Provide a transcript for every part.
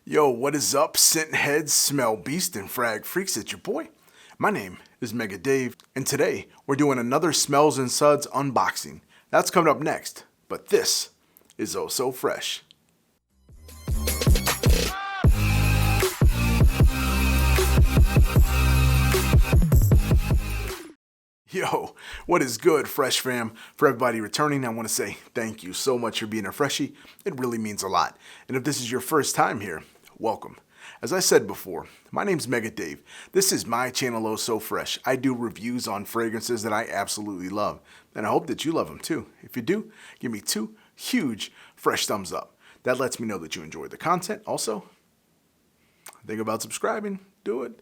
Yo, what is up, scent heads, smell beast, and frag freaks? It's your boy. My name is Mega Dave, and today we're doing another Smells and Suds unboxing. That's coming up next, but this is Oh So Fraiche. Yo, what is good, Fresh fam? For everybody returning, I want to say thank you so much for being a freshie. It really means a lot. And if this is your first time here, welcome. As I said before, my name's Mega Dave. This is my channel, Oh So Fraiche. I do reviews on fragrances that I absolutely love, and I hope that you love them too. If you do, give me 2 huge fresh thumbs up. That lets me know that you enjoy the content. Also, think about subscribing. Do it.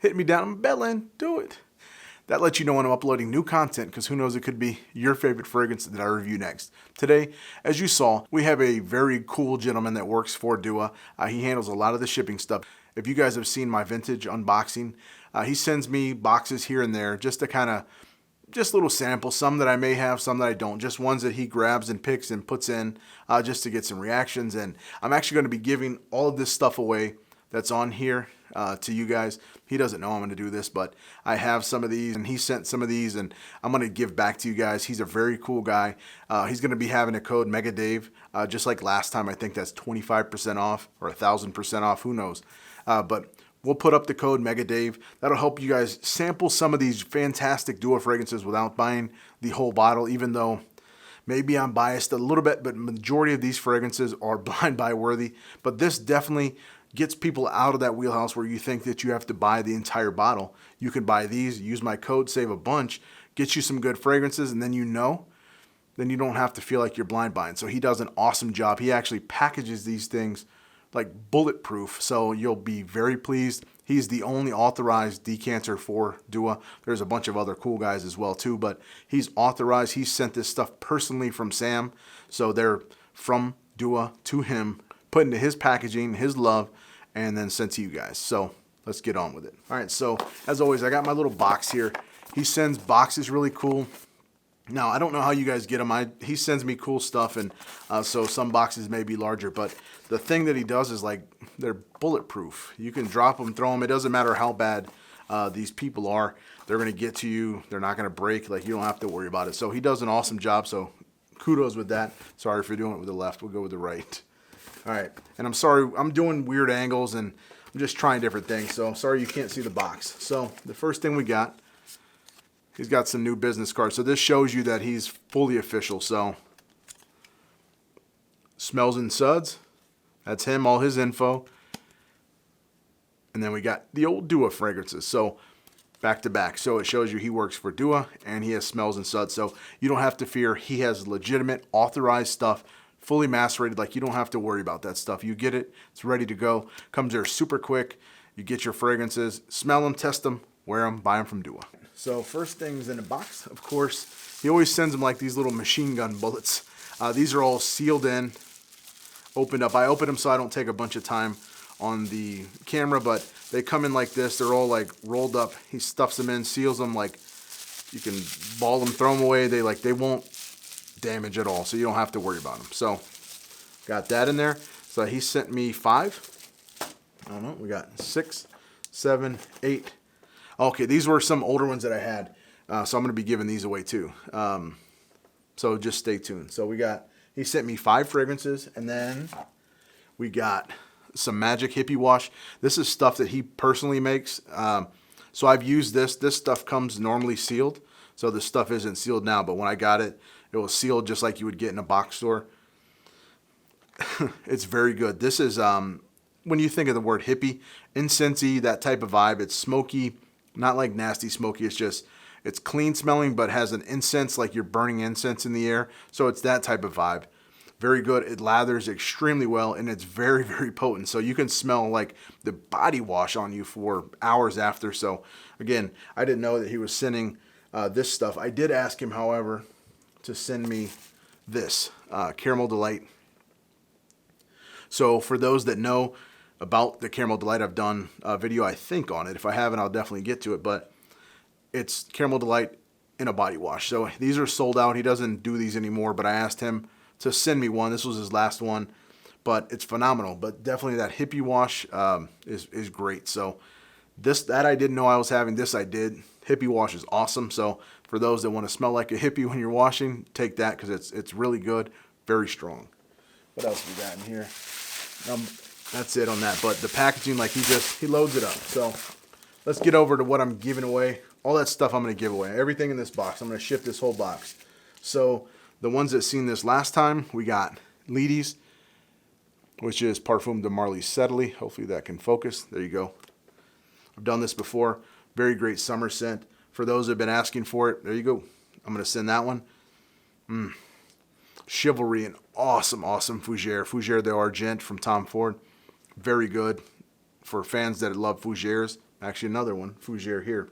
Hit me down on the bell end. Do it. That lets you know when I'm uploading new content, because who knows, it could be your favorite fragrance that I review next. Today, as you saw, we have a very cool gentleman that works for Dua. He handles a lot of the shipping stuff. If you guys have seen my vintage unboxing, he sends me boxes here and there just to kind of, just little samples, some that I may have, some that I don't, just ones that he grabs and picks and puts in just to get some reactions. And I'm actually going to be giving all of this stuff away that's on here to you guys. He doesn't know I'm going to do this, but I have some of these, and he sent some of these, and I'm going to give back to you guys. He's a very cool guy. He's going to be having a code MEGADAVE, just like last time. I think that's 25% off or 1,000% off. Who knows? But we'll put up the code MEGADAVE. That'll help you guys sample some of these fantastic Dua fragrances without buying the whole bottle, even though maybe I'm biased a little bit, but majority of these fragrances are blind buy worthy. But this definitely gets people out of that wheelhouse where you think that you have to buy the entire bottle. You can buy these, use my code, save a bunch, get you some good fragrances, and then you don't have to feel like you're blind buying. So he does an awesome job. He actually packages these things like bulletproof, so you'll be very pleased. He's the only authorized decanter for Dua. There's a bunch of other cool guys as well too, but he's authorized. He sent this stuff personally from Sam, so they're from Dua to him, put into his packaging, his love, and then sent to you guys. So let's get on with it. All right, so as always, I got my little box here. He sends boxes really cool. Now, I don't know how you guys get them. He sends me cool stuff, and so some boxes may be larger, but the thing that he does is like they're bulletproof. You can drop them, throw them. It doesn't matter how bad these people are. They're going to get to you. They're not going to break. Like, you don't have to worry about it. So he does an awesome job, so kudos with that. Sorry for doing it with the left. We'll go with the right. All right, and I'm sorry, I'm doing weird angles, and I'm just trying different things, so I'm sorry you can't see the box. So the first thing we got, he's got some new business cards. So this shows you that he's fully official. So Smells and Suds, that's him, all his info. And then we got the old Dua fragrances. So back to back. So it shows you he works for Dua and he has Smells and Suds. So you don't have to fear. He has legitimate authorized stuff, fully macerated. Like, you don't have to worry about that stuff. You get it, it's ready to go. Comes there super quick. You get your fragrances, smell them, test them, wear them, buy them from Dua. So first things in the box, of course, he always sends them like these little machine gun bullets. These are all sealed in, opened up. I open them so I don't take a bunch of time on the camera, but they come in like this. They're all like rolled up. He stuffs them in, seals them. Like, you can ball them, throw them away. They won't damage at all, so you don't have to worry about them. So got that in there. So he sent me 5. I don't know, we got 6, 7, 8. Okay, these were some older ones that I had, so I'm going to be giving these away too. So just stay tuned. So he sent me 5 fragrances, and then we got some Magic Hippie Wash. This is stuff that he personally makes. So I've used this. This stuff comes normally sealed, so this stuff isn't sealed now, but when I got it, it was sealed just like you would get in a box store. It's very good. This is, when you think of the word hippie, incensey, that type of vibe. It's smoky, not like nasty smoky. It's clean smelling, but has an incense, like you're burning incense in the air. So it's that type of vibe. Very good. It lathers extremely well, and it's very, very potent. So you can smell like the body wash on you for hours after. So again, I didn't know that he was sending this stuff. I did ask him, however, to send me this Caramel Delight. So for those that know about the Caramel Delight, I've done a video, I think, on it. If I haven't, I'll definitely get to it, but it's Caramel Delight in a body wash. So these are sold out. He doesn't do these anymore, but I asked him to send me one. This was his last one, but it's phenomenal. But definitely that hippie wash is great. So that I didn't know I was having. This I did. Hippie wash is awesome. So for those that want to smell like a hippie when you're washing, take that because it's really good, very strong. What else we got in here? That's it on that. But the packaging, like he loads it up. So let's get over to what I'm giving away. All that stuff I'm going to give away. Everything in this box. I'm going to ship this whole box. So the ones that seen this last time, we got Leedys, which is Parfum de Marly Sedley. Hopefully that can focus. There you go. I've done this before. Very great summer scent. For those that have been asking for it, there you go. I'm going to send that one. Chivalry, an awesome fougere. Fougere de Argent from Tom Ford. Very good for fans that love fougères. Actually, another one, fougere here.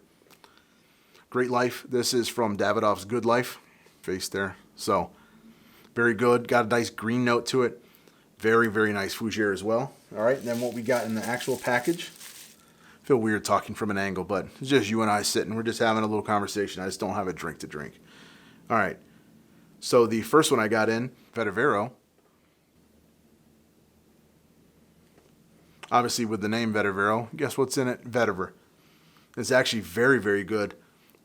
Great Life. This is from Davidoff's Good Life. Face there. So, very good. Got a nice green note to it. Very, very nice fougere as well. All right, and then what we got in the actual package. I feel weird talking from an angle, but it's just you and I sitting. We're just having a little conversation. I just don't have a drink to drink. All right. So the first one I got in, Vetivero. Obviously with the name Vetivero, guess what's in it? Vetiver. It's actually very, very good.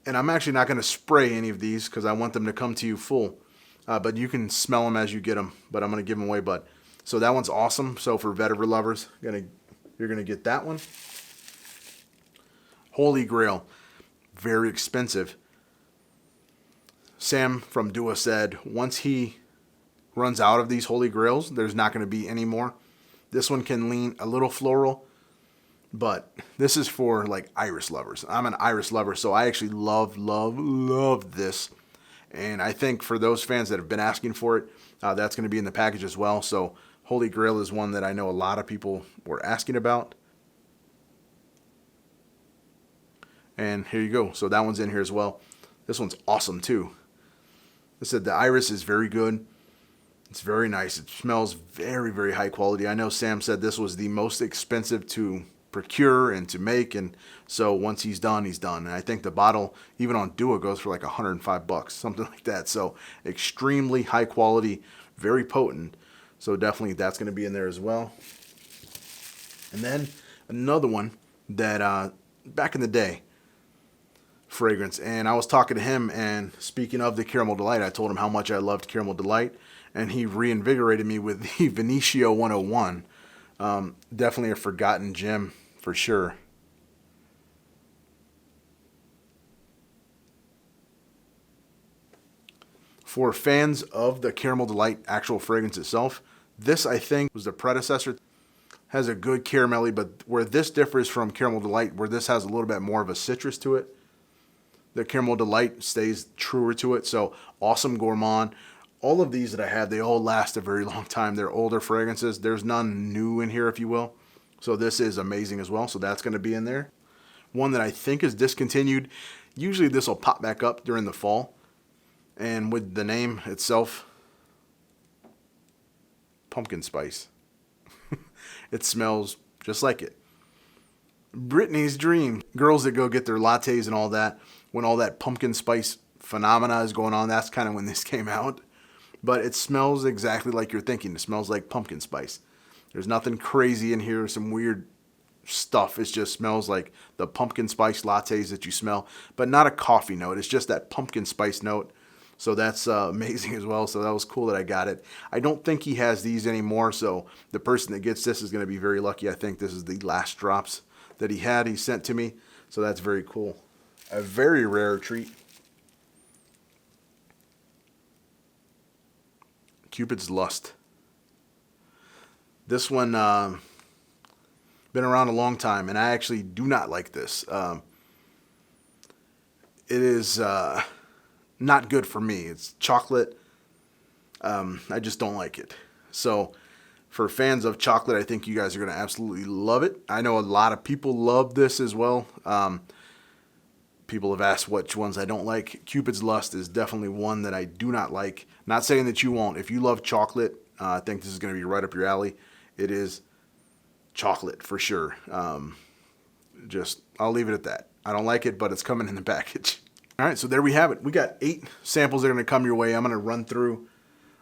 And I'm actually not going to spray any of these because I want them to come to you full. But you can smell them as you get them. But I'm going to give them away. But so that one's awesome. So for Vetiver lovers, you're going to get that one. Holy Grail. Very expensive. Sam from Dua said once he runs out of these Holy Grails, there's not going to be any more. This one can lean a little floral, but this is for like iris lovers. I'm an iris lover, so I actually love this. And I think for those fans that have been asking for it, that's going to be in the package as well. So Holy Grail is one that I know a lot of people were asking about. And here you go. So that one's in here as well. This one's awesome too. I said the iris is very good. It's very nice. It smells very, very high quality. I know Sam said this was the most expensive to procure and to make. And so once he's done, he's done. And I think the bottle, even on Dua, goes for like $105, something like that. So extremely high quality, very potent. So definitely that's going to be in there as well. And then another one that back in the day, fragrance, and I was talking to him, and speaking of the Caramel Delight, I told him how much I loved Caramel Delight, and he reinvigorated me with the Veneto 101. Definitely a forgotten gem for sure. For fans of the Caramel Delight actual fragrance itself, this I think was the predecessor. Has a good caramelly, but where this differs from Caramel Delight, where this has a little bit more of a citrus to it, the Caramel Delight stays truer to it. So awesome gourmand. All of these that I have, they all last a very long time. They're older fragrances. There's none new in here, if you will. So this is amazing as well. So that's going to be in there. One that I think is discontinued. Usually this will pop back up during the fall. And with the name itself, pumpkin spice. It smells just like it. Brittany's Dream. Girls that go get their lattes and all that, when all that pumpkin spice phenomena is going on, that's kind of when this came out. But it smells exactly like you're thinking. It smells like pumpkin spice. There's nothing crazy in here, some weird stuff. It just smells like the pumpkin spice lattes that you smell, but not a coffee note. It's just that pumpkin spice note. So that's amazing as well. So that was cool that I got it. I don't think he has these anymore, so the person that gets this is going to be very lucky. I think this is the last drops that he sent to me. So that's very cool. A very rare treat. Cupids Lust. This one been around a long time, and I actually do not like this. It is not good for me. It's chocolate. I just don't like it. So for fans of chocolate, I think you guys are going to absolutely love it. I know a lot of people love this as well. People have asked which ones I don't like. Cupids Lust is definitely one that I do not like. Not saying that you won't. If you love chocolate, I think this is going to be right up your alley. It is chocolate for sure. I'll leave it at that. I don't like it, but it's coming in the package. All right, so there we have it. We got 8 samples that are going to come your way. I'm going to run through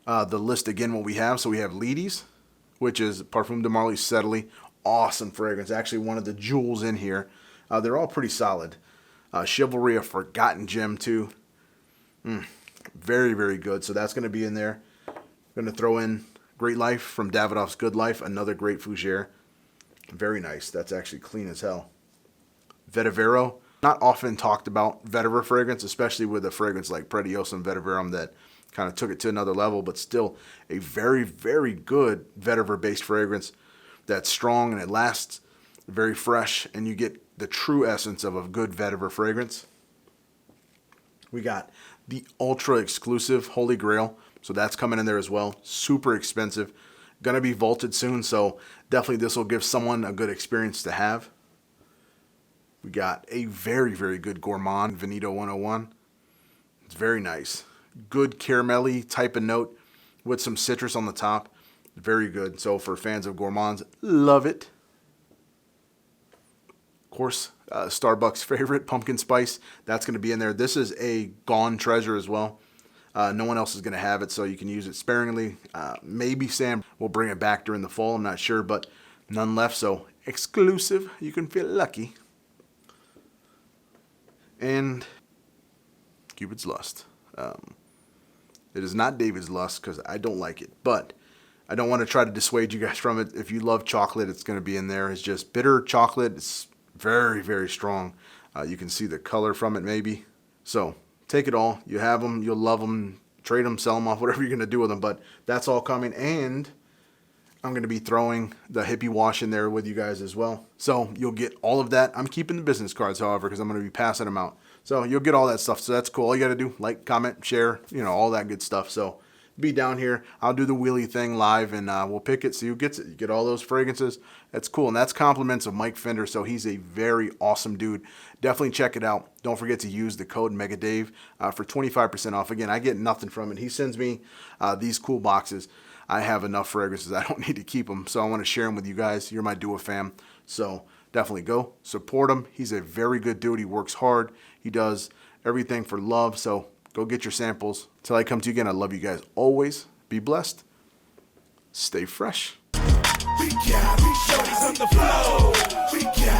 the list again what we have. So we have Leedys, which is Parfum de Marly Steadily. Awesome fragrance. Actually, one of the jewels in here. They're all pretty solid. Chivalry, a forgotten gem too. Very, very good. So that's going to be in there. Going to throw in Great Life from Davidoff's Good Life. Another great fougere. Very nice. That's actually clean as hell. Vetivero. Not often talked about vetiver fragrance, especially with a fragrance like Preciosa and Vetiverum that kind of took it to another level, but still a very, very good vetiver-based fragrance that's strong and it lasts, very fresh, and you get the true essence of a good vetiver fragrance. We got the ultra exclusive Holy Grail, so that's coming in there as well. Super expensive. Gonna be vaulted soon, so definitely this will give someone a good experience to have. We got a very, very good Gourmand Veneto 101. It's very nice. Good caramelly type of note with some citrus on the top. Very good. So for fans of gourmands, love it. Of course, Starbucks favorite, pumpkin spice. That's going to be in there. This is a gone treasure as well. No one else is going to have it, so you can use it sparingly. Maybe Sam will bring it back during the fall. I'm not sure, but none left. So exclusive. You can feel lucky. And Cupids Lust. It is not David's Lust because I don't like it, but I don't want to try to dissuade you guys from it. If you love chocolate, it's going to be in there. It's just bitter chocolate. It's very, very strong. You can see the color from it maybe. So take it all. You have them. You'll love them. Trade them, sell them off, whatever you're going to do with them. But that's all coming. And I'm going to be throwing the hippie wash in there with you guys as well. So you'll get all of that. I'm keeping the business cards, however, because I'm going to be passing them out. So you'll get all that stuff. So that's cool. All you got to do, like, comment, share, all that good stuff. So be down here. I'll do the wheelie thing live, and we'll pick it. See who gets it. You get all those fragrances. That's cool. And that's compliments of Mike Fender. So he's a very awesome dude. Definitely check it out. Don't forget to use the code MEGADAVE for 25% off. Again, I get nothing from it. He sends me these cool boxes. I have enough fragrances. I don't need to keep them. So I want to share them with you guys. You're my Duo fam. So definitely go support him. He's a very good dude. He works hard. He does everything for love. So go get your samples. Till I come to you again, I love you guys always. Be blessed. Stay fresh. We got shorties on the floor. We got